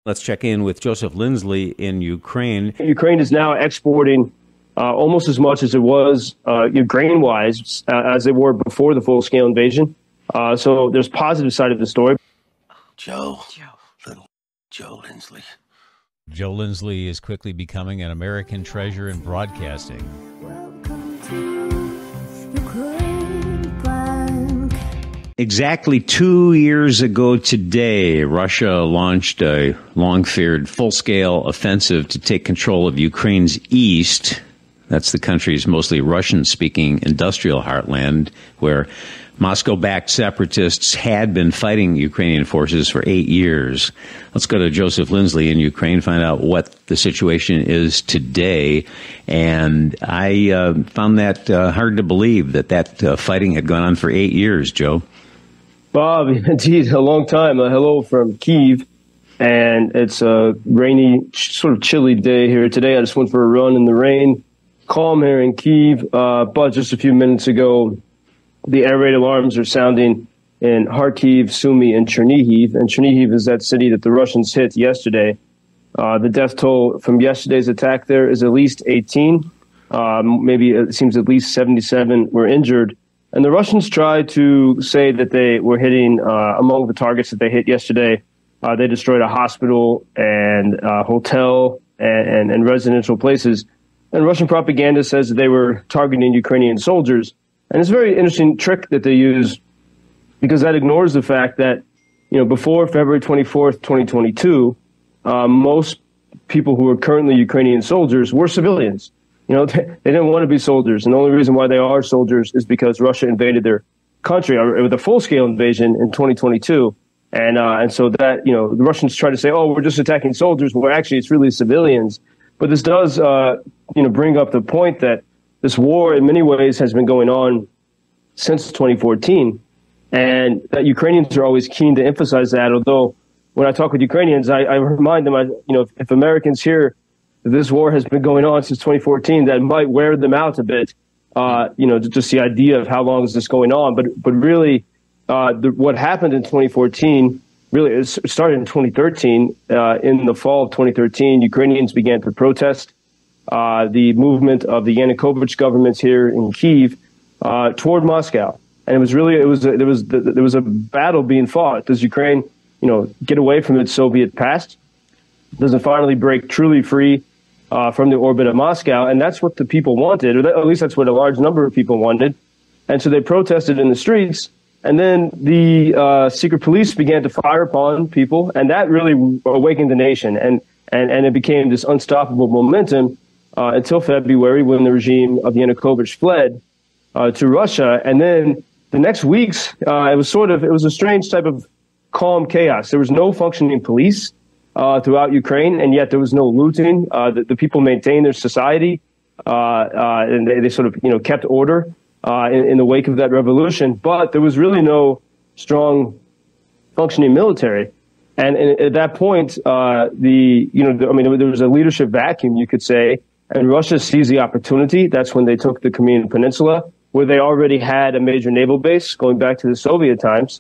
Let's check in with Joseph Lindsley in Ukraine. Ukraine is now exporting almost as much as it was grain-wise as they were before the full-scale invasion. So there's positive side of the story. Joe Lindsley. Joe Lindsley is quickly becoming an American treasure in broadcasting. Welcome to Ukraine Bank. Exactly 2 years ago today, Russia launched a long-feared full-scale offensive to take control of Ukraine's east. That's the country's mostly Russian-speaking industrial heartland, where Moscow-backed separatists had been fighting Ukrainian forces for 8 years. Let's go to Joseph Lindsley in Ukraine, find out what the situation is today. And I found that hard to believe that fighting had gone on for 8 years, Joe. Bob, indeed, a long time. Hello from Kyiv. And it's a rainy, sort of chilly day here today. I just went for a run in the rain. Calm here in Kyiv. But just a few minutes ago, the air raid alarms are sounding in Kharkiv, Sumy, and Chernihiv. And Chernihiv is that city that the Russians hit yesterday. The death toll from yesterday's attack there is at least 18. Maybe it seems at least 77 were injured. And the Russians tried to say that they were hitting, among the targets that they hit yesterday, they destroyed a hospital and a hotel and residential places. And Russian propaganda says that they were targeting Ukrainian soldiers. And it's a very interesting trick that they use, because that ignores the fact that, before February 24th, 2022, most people who are currently Ukrainian soldiers were civilians. They didn't want to be soldiers. And the only reason why they are soldiers is because Russia invaded their country with a full-scale invasion in 2022. And so that, the Russians try to say, oh, we're just attacking soldiers. Well, actually, it's really civilians. But this does, bring up the point that this war, in many ways, has been going on since 2014, and that Ukrainians are always keen to emphasize that. Although, when I talk with Ukrainians, I remind them, if Americans hear that this war has been going on since 2014, that might wear them out a bit. Just the idea of how long is this going on. But really, what happened in 2014, really, it started in 2013. In the fall of 2013, Ukrainians began to protest the movement of the Yanukovych governments here in Kyiv toward Moscow, and it was really there was a battle being fought. Does Ukraine, get away from its Soviet past? Does it finally break truly free from the orbit of Moscow? And that's what the people wanted, or at least that's what a large number of people wanted. And so they protested in the streets, and then the secret police began to fire upon people, and that really awakened the nation, and it became this unstoppable momentum. Until February, when the regime of Yanukovych fled to Russia. And then the next weeks, it was a strange type of calm chaos. There was no functioning police throughout Ukraine, and yet there was no looting. The people maintained their society, and they sort of, kept order in the wake of that revolution. But there was really no strong functioning military. And at that point, there was a leadership vacuum, you could say. And Russia seized the opportunity. That's when they took the Crimean Peninsula, where they already had a major naval base going back to the Soviet times.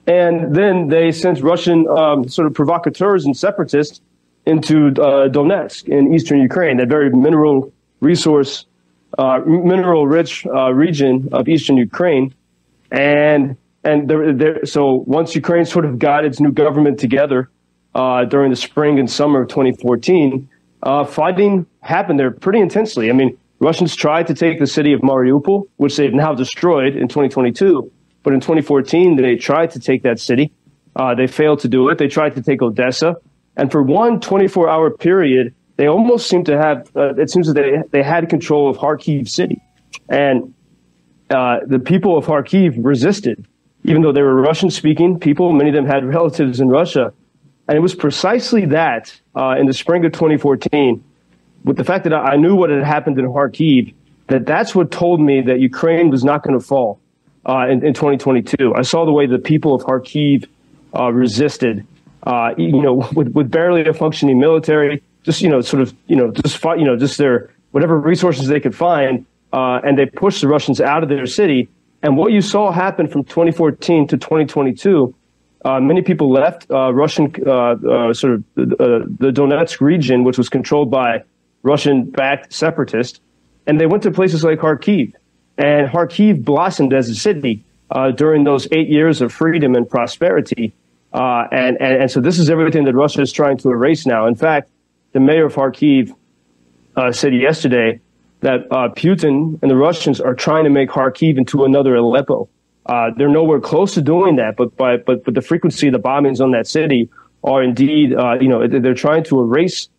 And then they sent Russian sort of provocateurs and separatists into Donetsk in eastern Ukraine, that very mineral-rich region of eastern Ukraine. And so once Ukraine sort of got its new government together during the spring and summer of 2014, fighting happened there pretty intensely. I mean, Russians tried to take the city of Mariupol, which they've now destroyed in 2022. But in 2014, they tried to take that city. They failed to do it. They tried to take Odessa. And for one 24-hour period, they almost seemed to have, it seems that they had control of Kharkiv city. And the people of Kharkiv resisted, even though they were Russian-speaking people. Many of them had relatives in Russia. And it was precisely that in the spring of 2014, with the fact that I knew what had happened in Kharkiv, that's what told me that Ukraine was not going to fall in 2022. I saw the way the people of Kharkiv resisted, with barely a functioning military, just their whatever resources they could find, and they pushed the Russians out of their city. And what you saw happen from 2014 to 2022 many people left Russian the Donetsk region, which was controlled by Russian-backed separatists, and they went to places like Kharkiv. And Kharkiv blossomed as a city during those 8 years of freedom and prosperity. And so this is everything that Russia is trying to erase now. In fact, the mayor of Kharkiv said yesterday that Putin and the Russians are trying to make Kharkiv into another Aleppo. They're nowhere close to doing that, but the frequency of the bombings on that city are indeed, they're trying to erase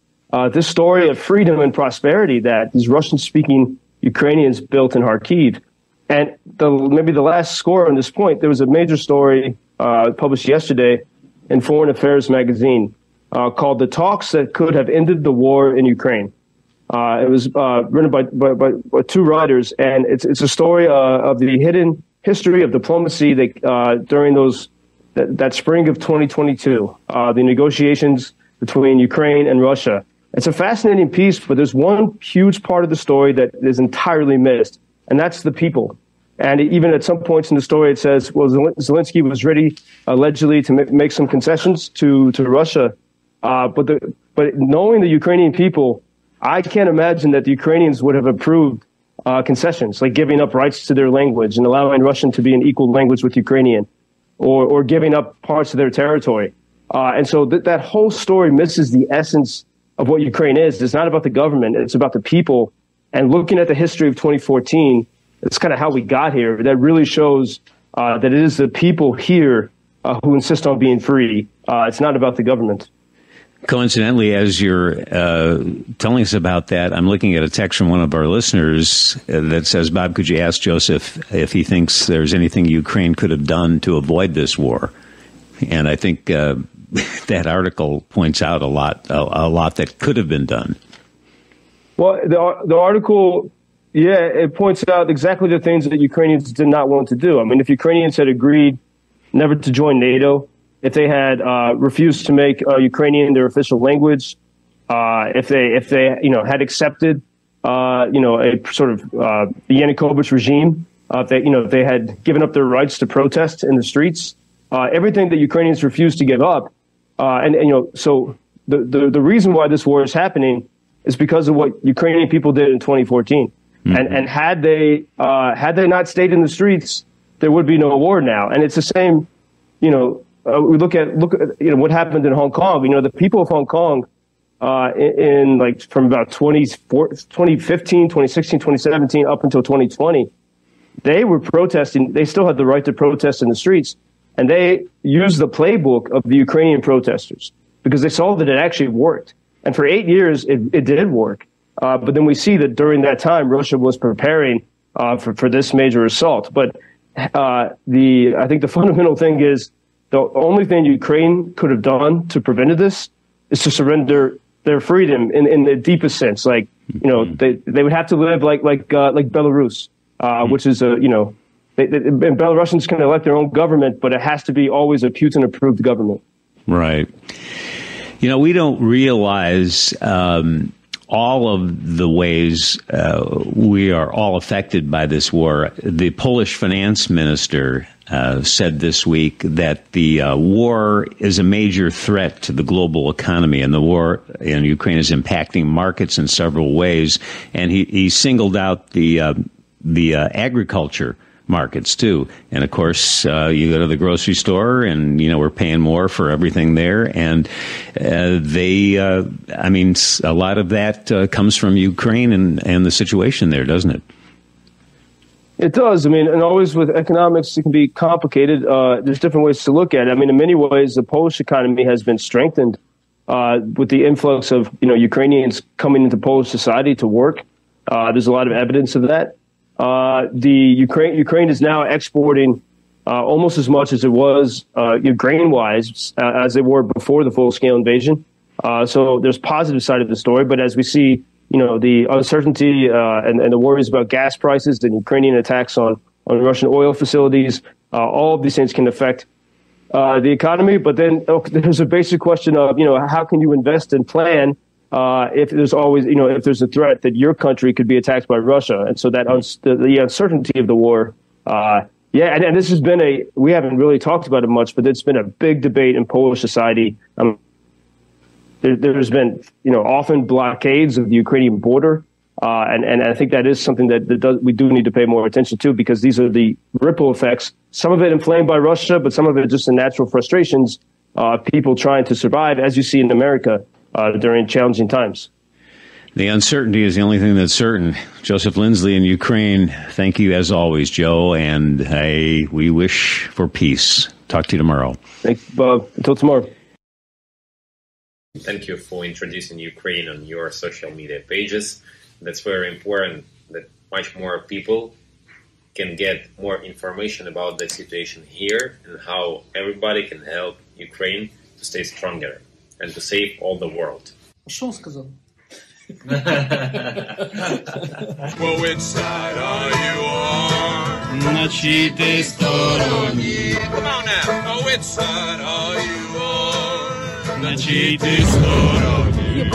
this story of freedom and prosperity that these Russian-speaking Ukrainians built in Kharkiv. And maybe the last score on this point, there was a major story published yesterday in Foreign Affairs magazine called "The Talks That Could Have Ended the War in Ukraine." It was written by two writers, and it's a story of the hidden history of diplomacy that during that spring of 2022, the negotiations between Ukraine and Russia. It's a fascinating piece, but there's one huge part of the story that is entirely missed, and that's the people. And even at some points in the story, it says, well, Zelensky was ready, allegedly, to make some concessions to Russia. But knowing the Ukrainian people, I can't imagine that the Ukrainians would have approved concessions, like giving up rights to their language and allowing Russian to be an equal language with Ukrainian, or giving up parts of their territory. And so that whole story misses the essence of what Ukraine is. It's not about the government. It's about the people. And looking at the history of 2014, it's kind of how we got here. That really shows that it is the people here who insist on being free. It's not about the government. Coincidentally, as you're telling us about that, I'm looking at a text from one of our listeners that says, Bob, could you ask Joseph if he thinks there's anything Ukraine could have done to avoid this war? And I think that article points out a lot that could have been done. Well, the article, it points out exactly the things that Ukrainians did not want to do. I mean, if Ukrainians had agreed never to join NATO, if they had refused to make Ukrainian their official language, if they had accepted a sort of the Yanukovych regime, if they had given up their rights to protest in the streets, everything that Ukrainians refused to give up, so the reason why this war is happening is because of what Ukrainian people did in 2014, and had they not stayed in the streets, there would be no war now. And it's the same, we look at what happened in Hong Kong. The people of Hong Kong from about 2015, 2016, 2017 up until 2020, they were protesting. They still had the right to protest in the streets, and they used the playbook of the Ukrainian protesters because they saw that it actually worked. And for 8 years, it did work. But then we see that during that time, Russia was preparing for this major assault. But I think the fundamental thing is, the only thing Ukraine could have done to prevent this is to surrender their freedom in the deepest sense. Like, they would have to live like Belarus, which is and Belarusians can elect their own government, but it has to be always a Putin-approved government. Right. We don't realize all of the ways we are all affected by this war. The Polish finance minister said this week that the war is a major threat to the global economy, and the war in Ukraine is impacting markets in several ways. And he singled out the agriculture markets too. And of course, you go to the grocery store and, we're paying more for everything there. And a lot of that comes from Ukraine and the situation there, doesn't it? It does. And always with economics, it can be complicated. There's different ways to look at it. In many ways, the Polish economy has been strengthened with the influx of, Ukrainians coming into Polish society to work. There's a lot of evidence of that. Ukraine is now exporting almost as much as it was grain-wise as they were before the full-scale invasion. So there's positive side of the story. But as we see, the uncertainty and the worries about gas prices and Ukrainian attacks on Russian oil facilities, all of these things can affect the economy. But then there's a basic question of, how can you invest and plan if there's always, if there's a threat that your country could be attacked by Russia. And so that the uncertainty of the war Yeah, and this has been we haven't really talked about it much, but it's been a big debate in Polish society. There's been, often blockades of the Ukrainian border. And I think that is something that we do need to pay more attention to, because these are the ripple effects, some of it inflamed by Russia, but some of it just in natural frustrations, people trying to survive, as you see in America during challenging times. The uncertainty is the only thing that's certain. Joseph Lindsley in Ukraine, thank you as always, Joe, and we wish for peace. Talk to you tomorrow. Thanks, Bob. Until tomorrow. Thank you for introducing Ukraine on your social media pages. That's very important, that much more people can get more information about the situation here and how everybody can help Ukraine to stay stronger and to save all the world. Well, which side are you on? На чьей ты стороне? Come on now. Oh, which side are you on? На чьей ты стороне?